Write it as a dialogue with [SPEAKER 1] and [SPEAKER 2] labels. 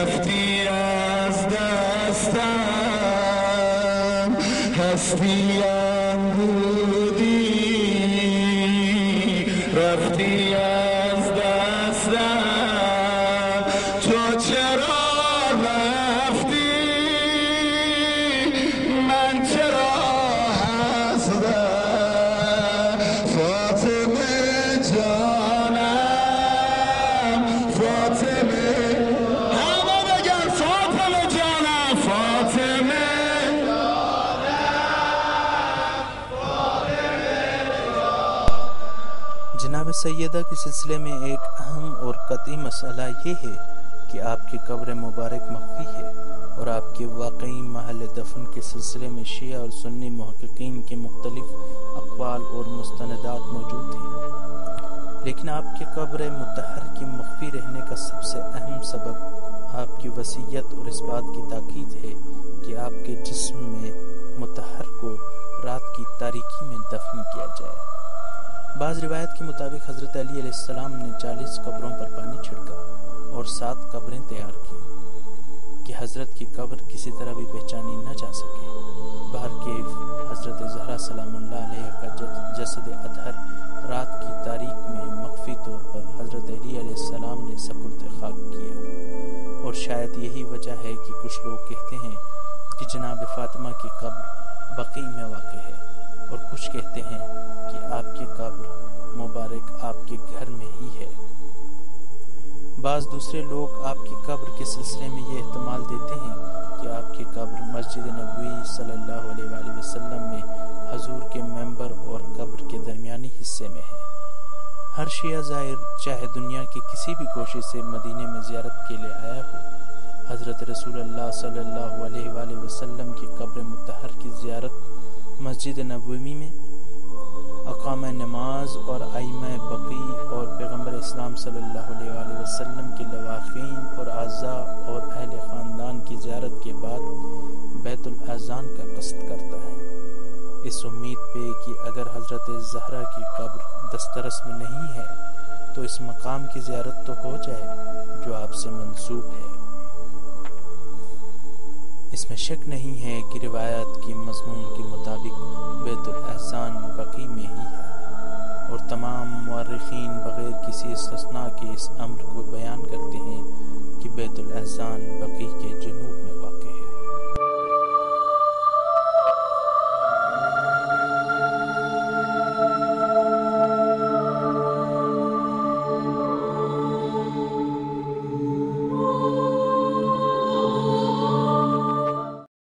[SPEAKER 1] رفتی از دستم هستیم بودی رفتی از دستم تو چرا رفتی من چرا هستم فاطمه جانم فاطمه همه بگن فاطمه جانم فاطمه
[SPEAKER 2] جناب سیدہ کے سلسلے میں ایک اہم اور قطعی مسئلہ یہ ہے کہ آپ کی قبر مبارک مخفی ہے اور آپ کے واقعی محل دفن کے سلسلے میں شیعہ اور سنی محققین کے مختلف اقوال اور مستندات موجود ہیں، لیکن آپ کی قبر مطہر کی مخفی رہنے کا سب سے اہم سبب آپ کی وصیت اور اس بات کی تاکید ہے کہ آپ کے جسم میں مطہر کو رات کی تاریکی میں دفن کیا جائے۔ بعض روایت کے مطابق حضرت علی علیہ السلام نے 40 قبروں پر پانی چھڑکا اور 7 قبریں تیار کی کہ حضرت کی قبر کسی طرح بھی پہچانی نہ جا سکے۔ بہرکیف حضرت زہرا سلام اللہ علیہ کا جسد اطہر رات کی تاریک میں مخفی طور پر حضرت علی علیہ السلام نے سپرد خاک کیا، اور شاید یہی وجہ ہے کہ کچھ لوگ کہتے ہیں کہ جناب فاطمہ کی قبر بقیع میں واقع ہے، اور کچھ کہتے ہیں کہ آپ کی قبر مبارک آپ کے گھر میں ہی ہے۔ بعض دوسرے لوگ آپ کی قبر کے سلسلے میں یہ احتمال دیتے ہیں کہ آپ کی قبر مسجد نبوی صلی اللہ علیہ وآلہ وسلم میں حضور کے ممبر اور قبر کے درمیانی حصے میں ہے۔ ہر شیعہ زائر چاہے دنیا کے کسی بھی گوشے سے مدینے میں زیارت کے لیے آیا ہو، حضرت رسول اللہ صلی اللہ علیہ وآلہ وسلم کی قبر مطہر کی زیارت مسجد نبوی میں اقامہ نماز اور ائمہ بقیع اور پیغمبر اسلام صلی اللہ علیہ وآلہ وسلم کے لواحقین اور اعضاء اور اہل خاندان کی زیارت کے بعد بیت الاذان کا قصد کرتا ہے، اس امید پہ کہ اگر حضرت زہرا کی قبر دسترس میں نہیں ہے تو اس مقام کی زیارت تو ہو جائے جو آپ سے منسوب ہے۔ اس میں شک نہیں ہے کہ روایات کی مضمون کے مطابق بیت الاحسان بقیع میں ہی ہے، اور تمام مورخین بغیر کسی استثناء کے اس امر کو بیان کرتے ہیں کہ بیت الاحسان بقیع کے جنوب